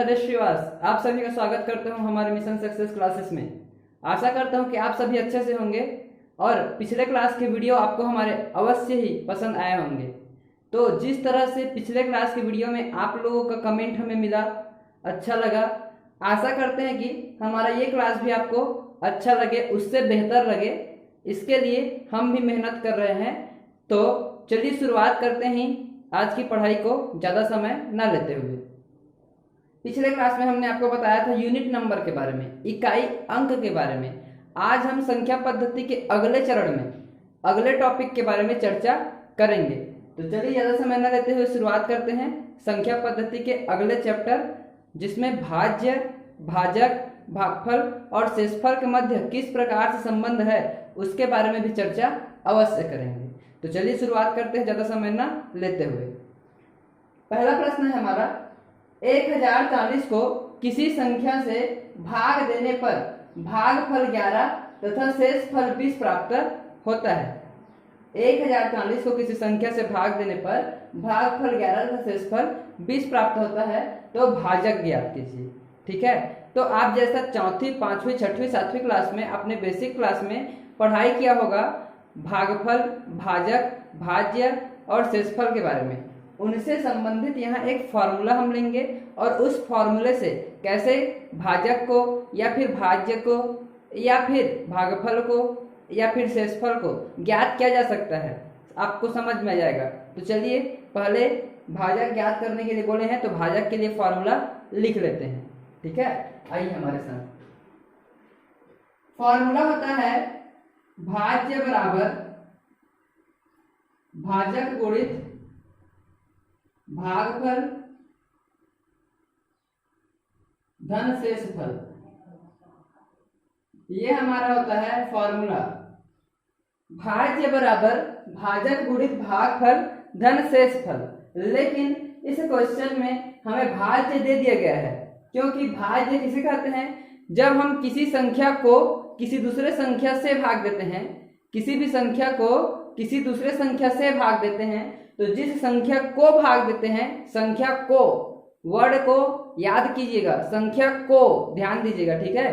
हरेश श्रीवास आप सभी का स्वागत करता हूं हमारे मिशन सक्सेस क्लासेस में। आशा करता हूं कि आप सभी अच्छे से होंगे और पिछले क्लास के वीडियो आपको हमारे अवश्य ही पसंद आए होंगे। तो जिस तरह से पिछले क्लास के वीडियो में आप लोगों का कमेंट हमें मिला, अच्छा लगा, आशा करते हैं कि हमारा ये क्लास भी आपको अच्छा लगे, उससे बेहतर लगे। इसके लिए हम भी मेहनत कर रहे हैं। तो चलिए शुरुआत करते हैं आज की पढ़ाई को ज़्यादा समय न लेते हुए। पिछले क्लास में हमने आपको बताया था यूनिट नंबर के बारे में, इकाई अंक के बारे में। आज हम संख्या पद्धति के अगले चरण में, अगले टॉपिक के बारे में चर्चा करेंगे। तो चलिए ज़्यादा समय न लेते हुए शुरुआत करते हैं संख्या पद्धति के अगले चैप्टर, जिसमें भाज्य, भाजक, भागफल और शेषफल के मध्य किस प्रकार से संबंध है उसके बारे में भी चर्चा अवश्य करेंगे। तो चलिए शुरुआत करते हैं ज़्यादा समय न लेते हुए। पहला प्रश्न है हमारा, 1040 को किसी संख्या से भाग देने पर भागफल 11 तथा शेषफल 20 प्राप्त होता है। 1040 को किसी संख्या से भाग देने पर भागफल 11 तथा शेषफल 20 प्राप्त होता है। तो भाजक ज्ञात कीजिए। ठीक है, तो आप जैसा चौथी, पांचवी, छठवीं, सातवीं क्लास में अपने बेसिक क्लास में पढ़ाई किया होगा भागफल, भाजक, भाज्य और शेषफल के बारे में, उनसे संबंधित यहाँ एक फॉर्मूला हम लेंगे और उस फॉर्मूले से कैसे भाजक को या फिर भाज्य को या फिर भागफल को या फिर शेषफल को ज्ञात किया जा सकता है, आपको समझ में आ जाएगा। तो चलिए पहले भाजक ज्ञात करने के लिए बोले हैं, तो भाजक के लिए फॉर्मूला लिख लेते हैं। ठीक है, आइए हमारे साथ। फॉर्मूला होता है भाज्य बराबर भाजक गुणित भागफल धन शेषफल। ये हमारा होता है फॉर्मूला। भाज्य बराबर भाजक गुणित भागफल धन शेषफल। लेकिन इस क्वेश्चन में हमें भाज्य दे दिया गया है, क्योंकि भाज्य किसे कहते हैं? जब हम किसी संख्या को किसी दूसरे संख्या से भाग देते हैं, किसी भी संख्या को किसी दूसरे संख्या से भाग देते हैं, तो जिस संख्या को भाग देते हैं, संख्या को, वर्ड को याद कीजिएगा, संख्या को ध्यान दीजिएगा। ठीक है,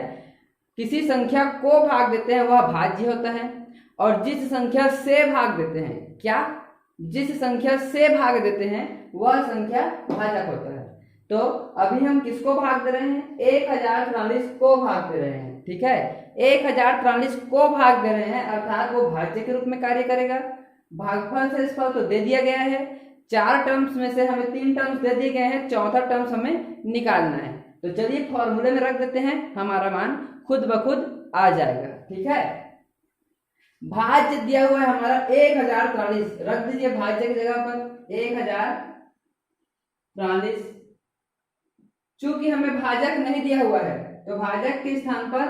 किसी संख्या को भाग देते हैं वह भाज्य होता है, और जिस संख्या से भाग देते हैं, क्या, जिस संख्या से भाग देते हैं वह संख्या भाजक होता है। तो अभी हम किसको भाग दे रहे हैं? 1040 को भाग दे रहे हैं। ठीक है, 1040 को भाग दे रहे हैं, अर्थात वो भाज्य के रूप में कार्य करेगा। भागफल शेषफल तो दे दिया गया है, 4 टर्म्स में से हमें 3 टर्म्स दे दिए गए हैं, चौथा टर्म्स हमें निकालना है। तो चलिए फॉर्मूले में रख देते हैं, हमारा मान खुद ब खुद आ जाएगा। ठीक है, भाज्य दिया हुआ है हमारा 1040, रख दीजिए भाज्य की जगह पर 1040। चूंकि हमें भाजक नहीं दिया हुआ है, तो भाजक के स्थान पर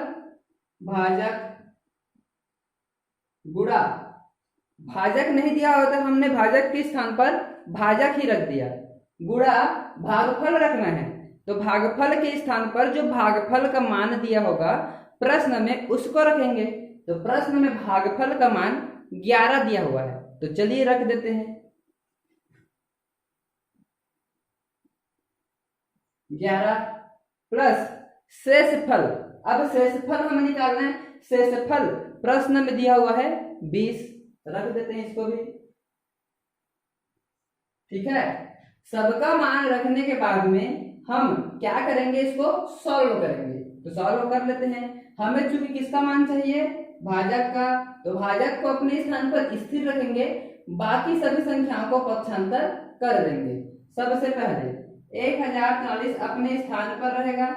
भाजक गुणा, भाजक नहीं दिया होता, हमने भाजक के स्थान पर भाजक ही रख दिया, गुणा भागफल रखना है। तो भागफल के स्थान पर जो भागफल का मान दिया होगा प्रश्न में, उसको रखेंगे। तो प्रश्न में भागफल का मान 11 दिया हुआ है, तो चलिए रख देते हैं 11 प्लस शेषफल। अब शेषफल हमें निकालना है, शेषफल प्रश्न में दिया हुआ है 20, रख देते हैं इसको भी। ठीक है, सबका मान रखने के बाद में हम क्या करेंगे, इसको सॉल्व करेंगे। तो सॉल्व कर लेते हैं। हमें चूंकि किसका मान चाहिए? भाजक का, तो भाजक को अपने स्थान पर स्थिर रखेंगे, बाकी सभी संख्याओं को पक्षांतर कर देंगे। सबसे पहले 1040 अपने स्थान पर रहेगा,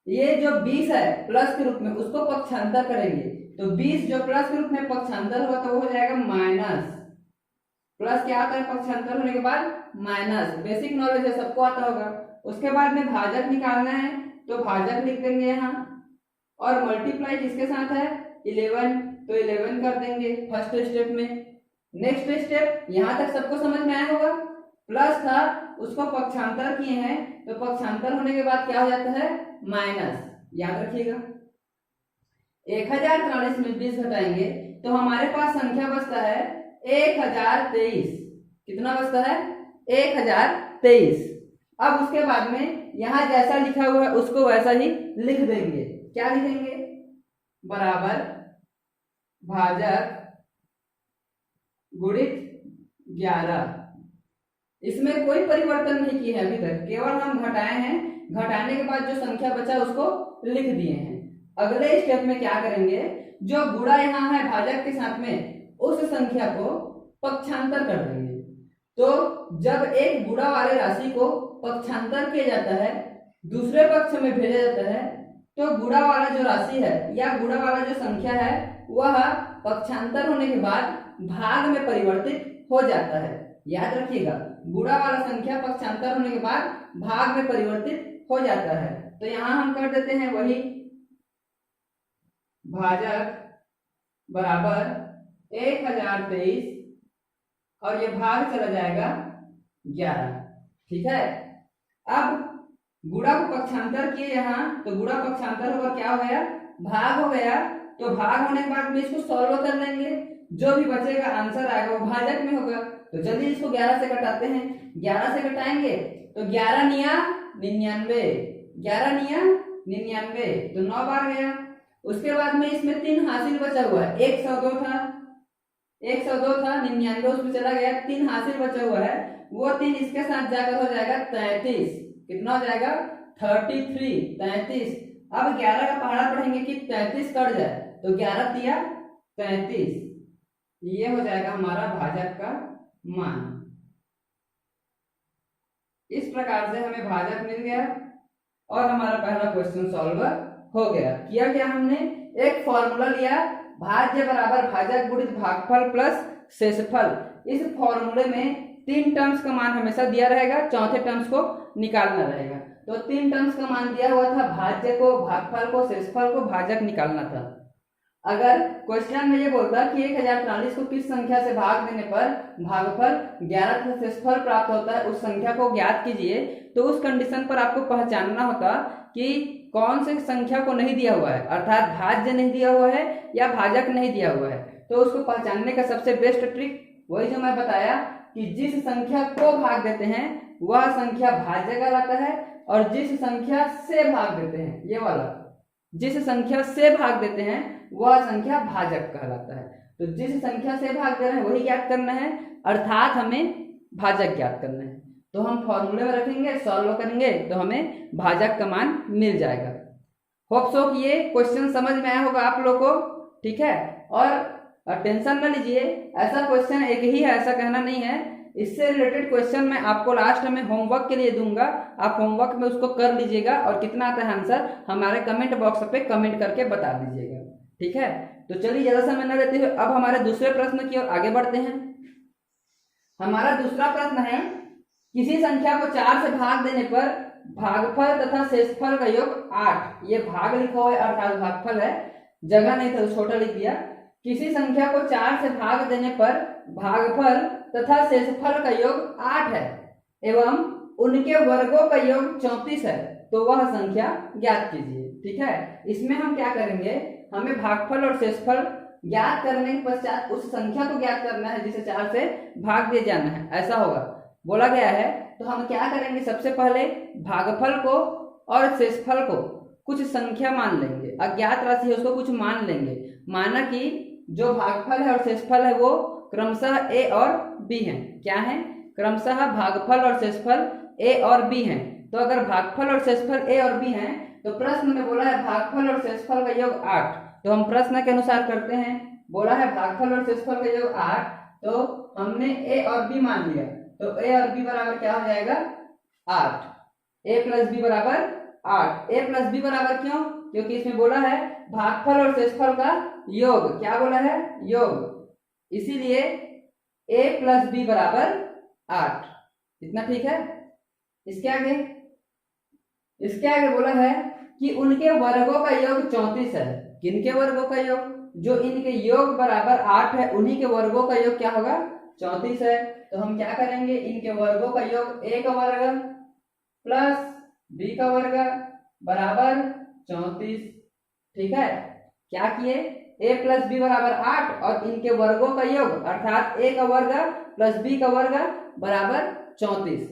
ये जो 20 है प्लस के रूप में, उसको पक्षांतर करेंगे। तो 20 जो प्लस के रूप में पक्षांतर होगा तो वो हो जाएगा माइनस। प्लस क्या आता है पक्षांतर होने के बाद? माइनस। बेसिक नॉलेज है, सबको आता होगा। उसके बाद में भाजक निकालना है, तो भाजक लिख देंगे यहाँ, और मल्टीप्लाई किसके साथ है? 11, तो 11 कर देंगे फर्स्ट स्टेप में। नेक्स्ट स्टेप, यहाँ तक सबको समझ में आया होगा। प्लस था, उसको पक्षांतर किए हैं, तो पक्षांतर होने के बाद क्या हो जाता है? माइनस। याद रखिएगा, 1040 में 20 घटाएंगे तो हमारे पास संख्या बचता है 1023। कितना बचता है? 1023। अब उसके बाद में यहाँ जैसा लिखा हुआ है उसको वैसा ही लिख देंगे। क्या लिखेंगे? बराबर भाजक गुणित 11। इसमें कोई परिवर्तन नहीं किए हैं अभी तक, केवल हम घटाए हैं, घटाने के बाद जो संख्या बचा उसको लिख दिए हैं। अगले स्टेप में क्या करेंगे, जो गुणा यहाँ है भाजक के साथ में उस संख्या को पक्षांतर कर देंगे। तो जब एक गुणा वाले राशि को पक्षांतर किया जाता है, दूसरे पक्ष में भेजा जाता है, तो गुणा वाला जो राशि है या गुणा वाला जो संख्या है वह पक्षांतर होने के बाद भाग में परिवर्तित हो जाता है। याद रखिएगा, गुणा वाला संख्या पक्षांतर होने के बाद भाग में परिवर्तित हो जाता है। तो यहां हम कर देते हैं वही भाजक बराबर 1023 और ये भाग चला जाएगा 11। ठीक है, अब गुणा को पक्षांतर किए यहाँ, तो गुणा पक्षांतर होगा क्या हो गया? भाग हो गया। तो भाग होने के बाद में इसको सॉल्व कर लेंगे, जो भी बचेगा आंसर आएगा वो भाजक में होगा। तो जल्दी इसको 11 से घटाते हैं। 11 से घटाएंगे तो 11 निया 99, 11 निया 99, तो 9 बार गया। उसके बाद में इसमें 3 हासिल बचा हुआ है, 102 था, 102 था, 99 उसमें चला गया, 3 हासिल बचा हुआ है, वो 3 इसके साथ जाकर हो जाएगा 33। कितना हो जाएगा? 33, 33। अब 11 का पहाड़ा पढ़ेंगे कि 33 कट जाए, तो 11 तिया 33, ये हो जाएगा हमारा भाजक का मान। इस प्रकार से हमें भाजक मिल गया और हमारा पहला क्वेश्चन सॉल्व हो गया। किया क्या हमने? एक फॉर्मूला लिया, भाज्य बराबर भाजक गुणित भागफल प्लस शेषफल। इस फॉर्मूले में 3 टर्म्स का मान हमेशा दिया रहेगा, चौथे टर्म्स को निकालना रहेगा। तो 3 टर्म्स का मान दिया हुआ था, भाज्य को, भागफल को, शेषफल को, भाजक निकालना था। अगर क्वेश्चन में ये बोलता कि 1043 को किस संख्या से भाग देने पर भागफल 11 तथा शेषफल प्राप्त होता है, उस संख्या को ज्ञात कीजिए, तो उस कंडीशन पर आपको पहचानना होता कि कौन से संख्या को नहीं दिया हुआ है, अर्थात भाज्य नहीं दिया हुआ है या भाजक नहीं दिया हुआ है। तो उसको पहचानने का सबसे बेस्ट ट्रिक वही जो मैं बताया कि जिस संख्या को भाग देते हैं वह संख्या भाज्य कहलाता है, और जिस संख्या से भाग देते हैं, ये वाला जिस संख्या से भाग देते हैं वह संख्या भाजक कहलाता है। तो जिस संख्या से भाग दे रहे हैं वही ज्ञात करना है, अर्थात हमें भाजक ज्ञात करना है। तो हम फॉर्मूले में रखेंगे, सॉल्व करेंगे तो हमें भाजक का मान मिल जाएगा। होप सो कि ये क्वेश्चन समझ में आया होगा आप लोग को। ठीक है, और टेंशन न लीजिए, ऐसा क्वेश्चन एक ही है ऐसा कहना नहीं है। इससे रिलेटेड क्वेश्चन मैं आपको लास्ट में होमवर्क के लिए दूंगा, आप होमवर्क में उसको कर लीजिएगा और कितना आता है आंसर हमारे कमेंट बॉक्स पे कमेंट करके बता दीजिएगा। ठीक है, तो चलिए ज्यादा समय न लेते हुए अब हमारे दूसरे प्रश्न की ओर आगे बढ़ते हैं। हमारा दूसरा प्रश्न है, किसी संख्या को 4 से भाग देने पर भागफल तथा शेषफल का योग 8। ये भाग लिखा हुआ है अर्थात भागफल है, जगह नहीं था तो छोटा लिख दिया। किसी संख्या को 4 से भाग देने पर भागफल तथा शेषफल का योग 8 है एवं उनके वर्गों का योग 34 है, तो वह संख्या ज्ञात कीजिए। ठीक है, इसमें हम क्या करेंगे, हमें भागफल और शेषफल ज्ञात करने के पश्चात उस संख्या को ज्ञात करना है जिसे 4 से भाग दिए जाना है, ऐसा होगा बोला गया है। तो हम क्या करेंगे, सबसे पहले भागफल को और शेषफल को कुछ संख्या मान लेंगे, अज्ञात राशि है उसको कुछ मान लेंगे। माना कि जो भागफल है और शेषफल है वो क्रमशः ए और बी हैं। क्या है? क्रमशः भागफल और शेषफल ए और बी हैं। तो अगर भागफल और शेषफल ए और बी हैं तो प्रश्न में बोला है भागफल और शेषफल का योग 8, तो हम प्रश्न के अनुसार करते हैं। बोला है भागफल और शेषफल का योग 8, तो हमने ए और बी मान लिया, तो ए और बी बराबर क्या हो जाएगा? 8। ए प्लस बी बराबर 8। ए प्लस बी बराबर क्यों? क्योंकि इसमें बोला है भागफल और शेषफल का योग। क्या बोला है? योग। इसीलिए ए प्लस बी बराबर 8। इतना ठीक है। इसके आगे बोला है कि उनके वर्गों का योग 34 है। किनके वर्गों का योग? जो इनके योग बराबर 8 है उन्हीं के वर्गों का योग क्या होगा? 34 है। तो हम क्या करेंगे, इनके वर्गों का योग a का वर्ग प्लस b का वर्ग बराबर 34। ठीक है, क्या किए, a प्लस बी बराबर 8 और इनके वर्गों का योग अर्थात a का वर्ग प्लस b का वर्ग बराबर 34।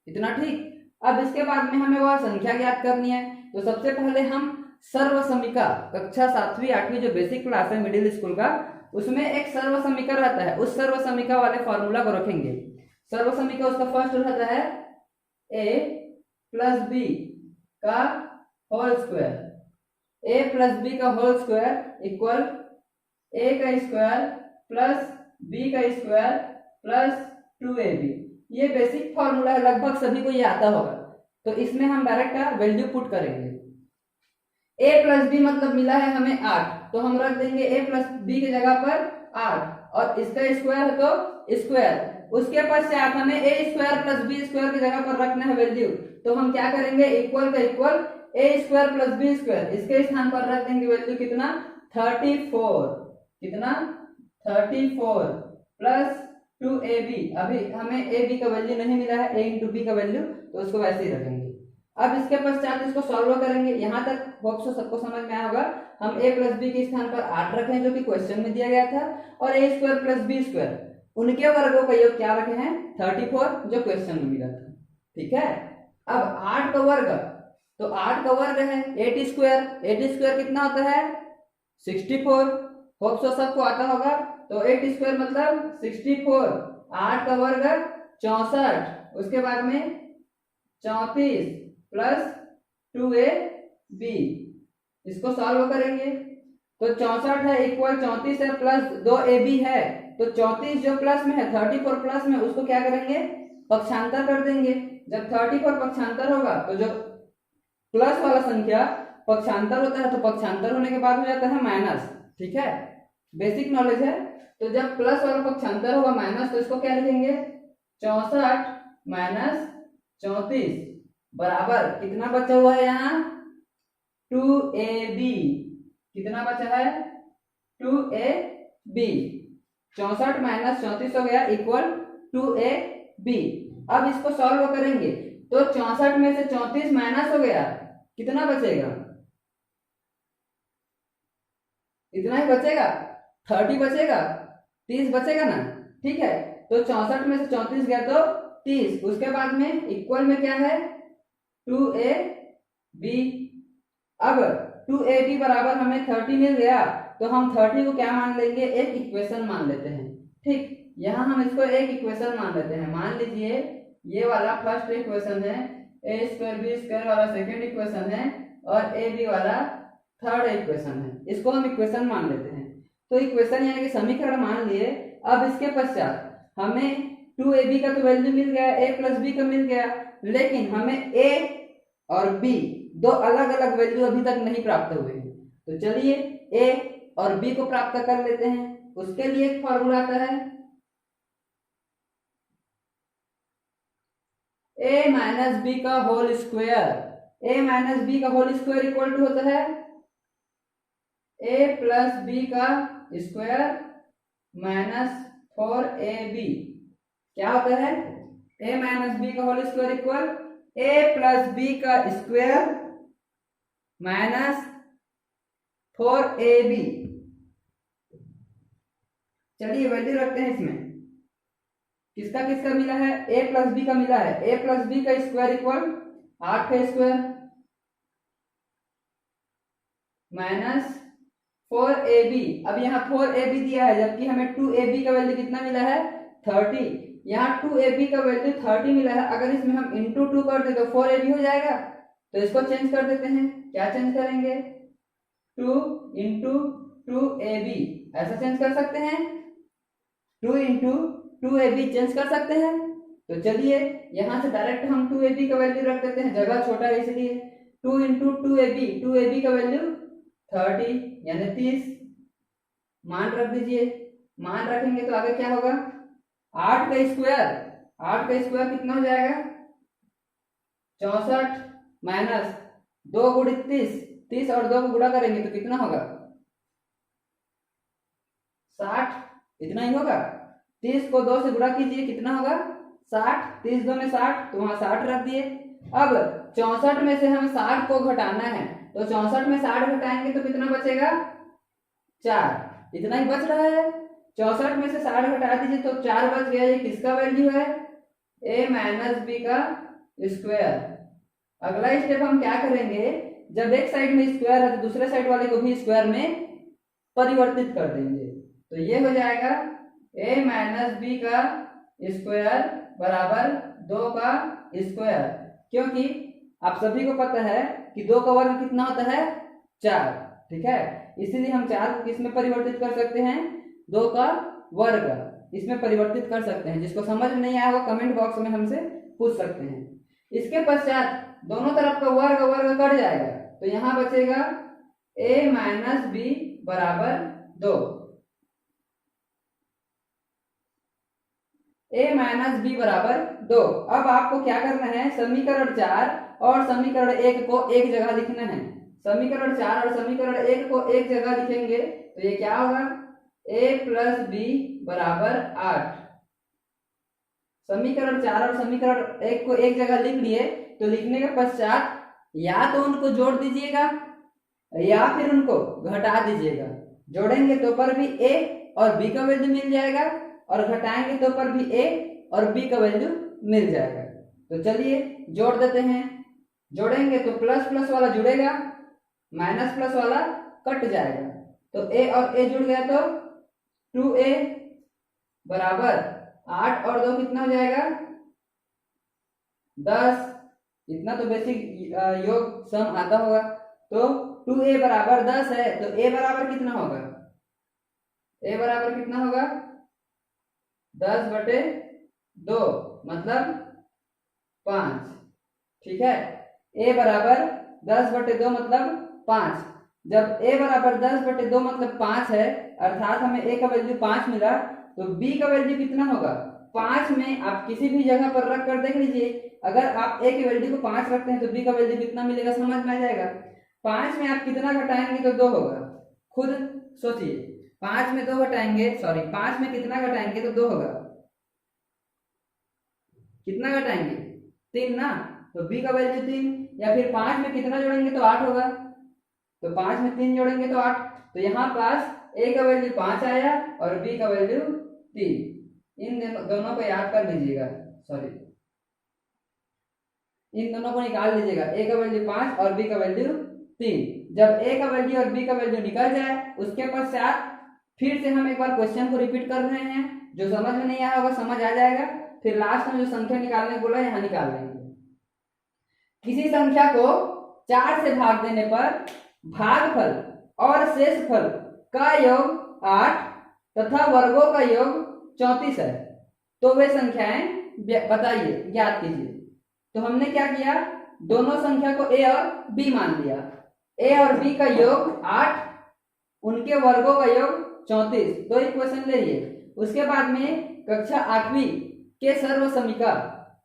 इतना ठीक। अब इसके बाद में हमें वह संख्या ज्ञात करनी है। तो सबसे पहले हम सर्व समीका, कक्षा 7वीं 8वीं जो बेसिक क्लास है मिडिल स्कूल का, उसमें एक सर्व समीका रहता है, उस सर्व समीका वाले फॉर्मूला को रखेंगे। सर्व समीका उसका फर्स्ट रहता है a प्लस बी का whole square, a plus B का होल स्क्वायर इक्वल a का स्क्वायर प्लस b का स्क्वायर प्लस 2ab। ये बेसिक फॉर्मूला है, लगभग सभी को ये आता होगा। तो इसमें हम डायरेक्ट वैल्यू पुट करेंगे। a प्लस बी मतलब मिला है हमें 8, तो हम रख देंगे a प्लस बी की जगह पर 8 और इसका स्क्वायर है तो स्क्वायर। उसके पश्चात हमें a square plus B square की जगह पर रखना है वैल्यू, तो हम क्या करेंगे, इक्वल का equal a square plus B square, इसके स्थान पर रख देंगे वैल्यू कितना 34, कितना 34 प्लस 2ab। अभी हमें ab का वैल्यू नहीं मिला है, a इंटू बी का वैल्यू, तो उसको वैसे ही रखेंगे। अब इसके पश्चात इसको सॉल्व करेंगे। यहाँ तक होप सो सबको समझ में आया होगा। हम a प्लस बी के स्थान पर 8 रखें जो कि क्वेश्चन में दिया गया था, और a square plus B square उनके वर्गों का योग क्या रखे हैं 34 जो क्वेश्चन में मिला था। ठीक है, अब 8 का वर्ग, तो 8 का वर्ग है 8 स्क्वायर, 8 स्क्वायर कितना होता है 64, होप सो सबको आता होगा। तो 8 स्क्वायर मतलब 64, 8 का वर्ग 64, उसके बाद में 34 प्लस 2ab, इसको सॉल्व करेंगे। तो 64 है इक्वल 34 है प्लस 2ab है, तो 34 जो प्लस में है 34 प्लस में, उसको क्या करेंगे पक्षांतर कर देंगे। जब 34 पक्षांतर होगा तो जो प्लस वाला संख्या पक्षांतर होता है, तो पक्षांतर होने के बाद हो जाता है माइनस। ठीक है, बेसिक नॉलेज है। तो जब प्लस वाला पक्षांतर होगा माइनस, तो इसको क्या लिखेंगे 64 माइनस 34 बराबर कितना बचा हुआ है यहाँ 2ab, कितना बचा है 2ab, 64 माइनस 34 हो गया इक्वल 2ab। अब इसको सॉल्व करेंगे तो 64 में से 34 माइनस हो गया, कितना बचेगा, इतना ही बचेगा, 30 बचेगा, 30 बचेगा ना। ठीक है, तो 64 में से 34 गया तो 30, उसके बाद में इक्वल में क्या है 2ab। अब 2ab बराबर हमें 30 मिल गया, तो हम 30 को क्या मान लेंगे, एक इक्वेशन मान लेते हैं। ठीक, यहाँ हम इसको एक इक्वेशन मान लेते हैं। मान लीजिए ये वाला फर्स्ट इक्वेशन है, a स्क्वायर बी स्क्वायर वाला सेकंड इक्वेशन है, और ab वाला थर्ड इक्वेशन है, इसको हम इक्वेशन मान लेते हैं। तो इक्वेशन यानी कि समीकरण मान लिए। अब इसके पश्चात हमें 2ab का तो वैल्यू मिल गया, a प्लस बी का मिल गया, लेकिन हमें a और b दो अलग अलग वैल्यू अभी तक नहीं प्राप्त हुए हैं। तो चलिए a और b को प्राप्त कर लेते हैं। उसके लिए एक फॉर्मूला आता है a माइनस बी का whole square, a minus B का होल स्क्वायर इक्वल टू होता है a प्लस बी का स्क्वायर माइनस 4ab। क्या होता है a माइनस बी का whole square equal a plus B का स्क्वायर माइनस 4ab। चलिए वैल्यू रखते हैं इसमें, किसका किसका मिला है, a प्लस बी का मिला है, a प्लस बी का स्क्वायर इक्वल 8 का स्क्वायर माइनस 4ab। अब यहाँ 4ab दिया है, जबकि हमें 2ab का वैल्यू कितना मिला है 30, यहाँ 2ab का वैल्यू 30 मिला है। अगर इसमें हम इंटू 2 कर दे तो 4ab हो जाएगा, तो इसको चेंज कर देते हैं। क्या चेंज करेंगे 2 इंटू 2ab, ऐसा चेंज कर सकते हैं, 2 इंटू 2ab चेंज कर सकते हैं। तो चलिए यहाँ से डायरेक्ट हम 2ab का वैल्यू रख देते हैं, जगह छोटा है इसलिए 2 इंटू 2ab, 2ab का वैल्यू 30 यानी 30, मान रख दीजिए। मान रखेंगे तो आगे क्या होगा 8 का स्क्वायर, 8 का स्क्वायर कितना हो जाएगा 64 माइनस 2 गुणित 30, 30 और 2 को गुणा करेंगे तो कितना होगा 60, इतना ही होगा। 30 को 2 से गुणा कीजिए कितना होगा 60, 30 2 में 60, तो वहां 60 रख दिए। अब 64 में से हमें 60 को घटाना है, तो 64 में 60 घटाएंगे तो कितना बचेगा 4, इतना ही बच रहा है। 64 में से 60 घटा दीजिए तो 4 बच गया। ये किसका वैल्यू है a माइनस बी का स्क्वायर। अगला स्टेप हम क्या करेंगे, जब एक साइड में स्क्वायर है तो दूसरे साइड वाले को भी स्क्वायर में परिवर्तित कर देंगे। तो ये हो जाएगा a माइनस बी का स्क्वायर बराबर 2 का स्क्वायर, क्योंकि आप सभी को पता है कि 2 का वर्ग कितना होता है 4, ठीक है। इसीलिए हम 4 को किस में परिवर्तित कर सकते हैं, 2 का वर्ग इसमें परिवर्तित कर सकते हैं। जिसको समझ नहीं आया वो कमेंट बॉक्स में हमसे पूछ सकते हैं। इसके पश्चात दोनों तरफ का वर्ग वर्ग कट जाएगा, तो यहाँ बचेगा a माइनस बी बराबर 2। a माइनस बी बराबर 2। अब आपको क्या करना है, समीकरण 4 और समीकरण 1 को एक जगह लिखना है। समीकरण 4 और समीकरण 1 को एक जगह लिखेंगे तो ये क्या होगा, a प्लस बी बराबर 8। समीकरण 4 और समीकरण 1 को एक जगह लिख लिए, तो लिखने के पश्चात या तो उनको जोड़ दीजिएगा या फिर उनको घटा दीजिएगा। जोड़ेंगे तो पर भी a और b का वैल्यू मिल जाएगा और घटाएंगे तो पर भी a और b का वैल्यू मिल जाएगा। तो चलिए जोड़ देते हैं। जोड़ेंगे तो प्लस प्लस वाला जुड़ेगा, माइनस प्लस वाला कट जाएगा। तो a और a जुड़ गया तो 2a बराबर 8 और 2 कितना हो जाएगा 10। इतना तो बेसिक योग सम आता होगा। तो 2a बराबर 10 है, तो a बराबर कितना होगा, a बराबर कितना होगा 10/2 मतलब 5, ठीक है। a बराबर 10/2 मतलब 5। जब a बराबर 10/2 मतलब 5 है, अर्थात हमें a का वैल्यू 5 मिला, तो b का वैल्यू कितना होगा 5 में आप किसी भी जगह पर रख कर देख लीजिए। अगर आप a की वैल्यू को 5 रखते हैं तो b का वैल्यू कितना मिलेगा समझ में आ जाएगा। 5 में आप कितना घटाएंगे तो 2 होगा, खुद सोचिए। 5 में 2 घटाएंगे, सॉरी 5 में कितना घटाएंगे तो 2 होगा, कितना घटाएंगे 3 ना, तो b का वैल्यू 3। या फिर 5 में कितना जोड़ेंगे तो 8 होगा, तो 5 में 3 जोड़ेंगे तो 8। तो यहाँ पास a का वैल्यू 5 आया और b का वैल्यू 3। इन दोनों को याद कर लीजिएगा, सॉरी इन दोनों को निकाल लीजिएगा, a का वैल्यू 5 और b का वैल्यू 3। जब a का वैल्यू और b का वैल्यू निकल जाए, उसके पश्चात फिर से हम एक बार क्वेश्चन को रिपीट कर रहे हैं। जो समझ में नहीं आया होगा समझ आ जाएगा। फिर लास्ट में जो संख्या निकालने बोला यहाँ निकाल लेंगे। किसी संख्या को 4 से भाग देने पर भागफल और शेषफल का योग 8 तथा वर्गों का योग 34 है, तो वे संख्याएं बताइए, ज्ञात कीजिए। तो हमने क्या किया, दोनों संख्या को a और b मान लिया। a और b का योग 8, उनके वर्गों का योग 34, तो इक्वेशन ले लिए। उसके बाद में कक्षा 8वीं के सर्व समीका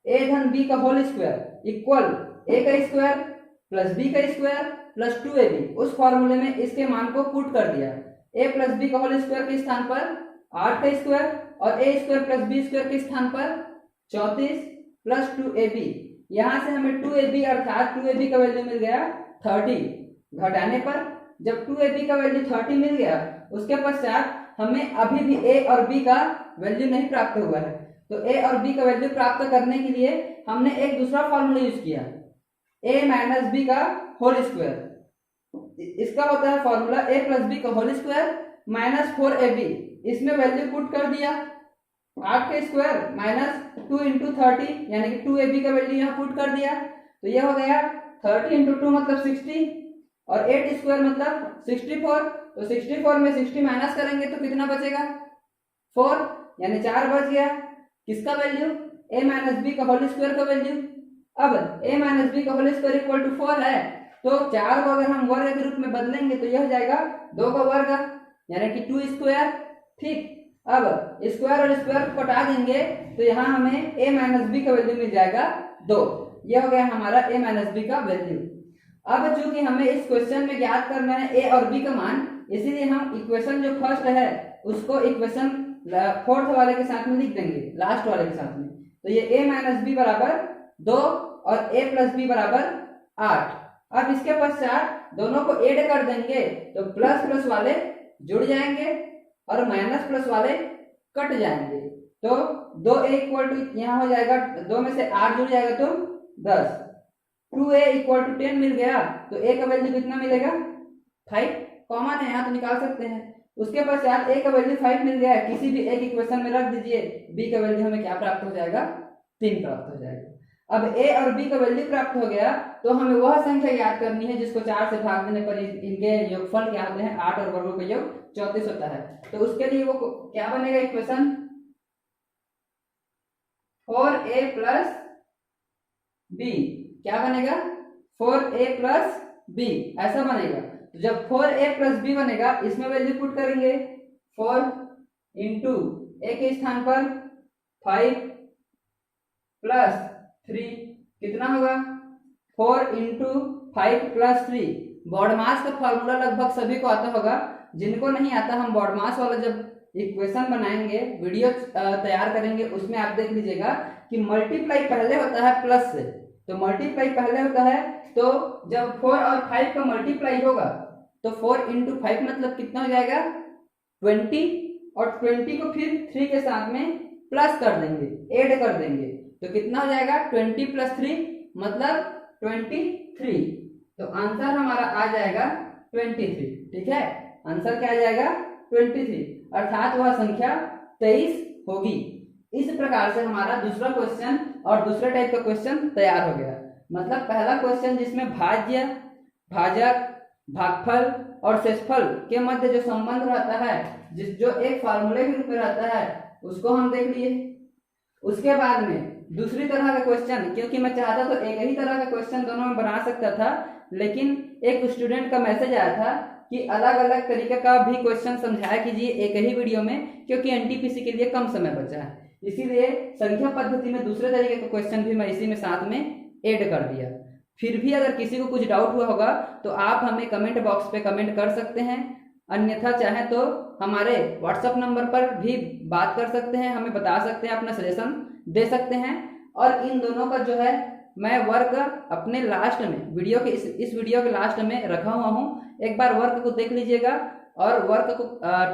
a धन b का होल स्क्वायर इक्वल a का स्क्वायर प्लस b का स्क्वायर प्लस 2ab, उस फॉर्मूले में इसके मान को पुट कर दिया। a प्लस b का होल स्क्वायर के स्थान पर 8 का स्क्वायर और a square plus b square के स्थान पर 34 प्लस 2ab। यहाँ से हमें 2ab अर्थात 2ab का वैल्यू मिल गया 30। घटाने पर जब 2ab का वैल्यू 30 मिल गया, उसके पश्चात हमें अभी भी a और b का वैल्यू नहीं प्राप्त हुआ है। तो a और b का वैल्यू प्राप्त करने के लिए हमने एक दूसरा फॉर्मूला यूज किया, a माइनस b का होल स्क्वायर। इसका होता है फॉर्मूला a प्लस b का होल स्क्वायर माइनस 4ab। इसमें वैल्यू पुट कर दिया, 8 का स्क्वायर माइनस 2 इंटू 30 यानी कि 2ab का वैल्यू यहाँ पुट कर दिया। तो यह हो गया 30 इंटू 2 मतलब 60 और 8 स्क्वायर मतलब 64। तो 64 में 60 माइनस करेंगे तो कितना बचेगा 4, यानी 4 बच गया। किसका वैल्यू, a माइनस बी का होल स्क्वायर का वैल्यू। अब a माइनस बी का होल स्क्वायर इक्वल टू 4 है, तो 4 को अगर हम वर्ग के रूप में बदलेंगे तो यह हो जाएगा 2 का वर्ग यानी कि 2 स्क्वायर। ठीक, अब स्क्वायर और स्क्वायर को कटा देंगे तो यहाँ हमें a माइनस बी का वैल्यू मिल जाएगा 2। यह हो गया हमारा a माइनस बी का वैल्यू। अब चूंकि हमें इस क्वेश्चन में ज्ञात करना है a और b का मान, इसीलिए हम इक्वेशन जो फर्स्ट है उसको इक्वेशन फोर्थ वाले के साथ में लिख देंगे, लास्ट वाले के साथ में। तो ये a माइनस बी बराबर 2 और a प्लस बी बराबर 8। अब इसके पश्चात दोनों को ऐड कर देंगे तो प्लस प्लस वाले जुड़ जाएंगे और माइनस प्लस वाले कट जाएंगे। तो 2a इक्वल टू यहाँ हो जाएगा, 2 में से 8 जुड़ जाएगा तो 10। 2a इक्वल टू 10 मिल गया, तो a का वैल्यू कितना मिलेगा? 5। कॉमन है यहाँ तो निकाल सकते हैं। उसके पश्चात a का वैल्यू 5 मिल गया है, किसी भी एक इक्वेशन में रख दीजिए, b का वैल्यू हमें क्या प्राप्त हो जाएगा? 3 प्राप्त हो जाएगा। अब a और b का वैल्यू प्राप्त हो गया, तो हमें वह संख्या याद करनी है जिसको 4 से भाग देने पर इनके योगफल क्या होते हैं? 8 और वर्गों का योग 34 होता है। तो उसके लिए वो क्या बनेगा इक्वेशन? 4a प्लस b क्या बनेगा? 4a प्लस b ऐसा बनेगा। तो जब 4a प्लस b बनेगा, इसमें वैल्यू पुट करेंगे 4 इंटू a के स्थान पर 5 प्लस 3 कितना होगा? 4 इंटू 5 प्लस 3। बॉडमास का फॉर्मूला लगभग सभी को आता होगा, जिनको नहीं आता हम बॉडमास वाला जब इक्वेशन बनाएंगे, वीडियो तैयार करेंगे, उसमें आप देख लीजिएगा कि मल्टीप्लाई पहले होता है प्लस से। तो मल्टीप्लाई पहले होता है, तो जब 4 और 5 का मल्टीप्लाई होगा तो 4 इंटू 5 मतलब कितना हो जाएगा? 20, और 20 को फिर 3 के साथ में प्लस कर देंगे, ऐड कर देंगे, तो कितना हो जाएगा? 20 प्लस 3 मतलब 23। तो आंसर हमारा आ जाएगा 23। ठीक है, आंसर क्या आ जाएगा? 23, अर्थात वह संख्या 23 होगी। इस प्रकार से हमारा दूसरा क्वेश्चन और दूसरे टाइप का क्वेश्चन तैयार हो गया। मतलब पहला क्वेश्चन जिसमें भाज्य, भाजक, भागफल और शेषफल के मध्य जो संबंध रहता है, जो एक फार्मूले के रूप में रहता है, उसको हम देख लिए। उसके बाद में दूसरी तरह का क्वेश्चन, क्योंकि मैं चाहता तो एक ही तरह का क्वेश्चन दोनों में बना सकता था, लेकिन एक स्टूडेंट का मैसेज आया था कि अलग अलग तरीके का भी क्वेश्चन समझाया कीजिए एक ही वीडियो में, क्योंकि एनटीपीसी के लिए कम समय बचा है। इसीलिए संख्या पद्धति में दूसरे तरीके का क्वेश्चन भी मैं इसी में साथ में ऐड कर दिया। फिर भी अगर किसी को कुछ डाउट हुआ होगा तो आप हमें कमेंट बॉक्स पे कमेंट कर सकते हैं, अन्यथा चाहे तो हमारे व्हाट्सएप नंबर पर भी बात कर सकते हैं, हमें बता सकते हैं, अपना सजेशन दे सकते हैं। और इन दोनों का जो है मैं वर्क अपने लास्ट में वीडियो के इस वीडियो के लास्ट में रखा हुआ हूँ, एक बार वर्क को देख लीजिएगा और वर्क को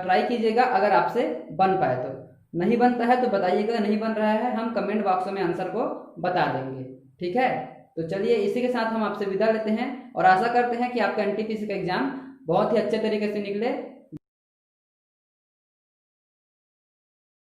ट्राई कीजिएगा। अगर आपसे बन पाए तो, नहीं बनता है तो बताइएगा, नहीं बन रहा है हम कमेंट बॉक्स में आंसर को बता देंगे। ठीक है, तो चलिए इसी के साथ हम आपसे विदा लेते हैं और आशा करते हैं कि आपका एनटीपीसी का एग्जाम बहुत ही अच्छे तरीके से निकले।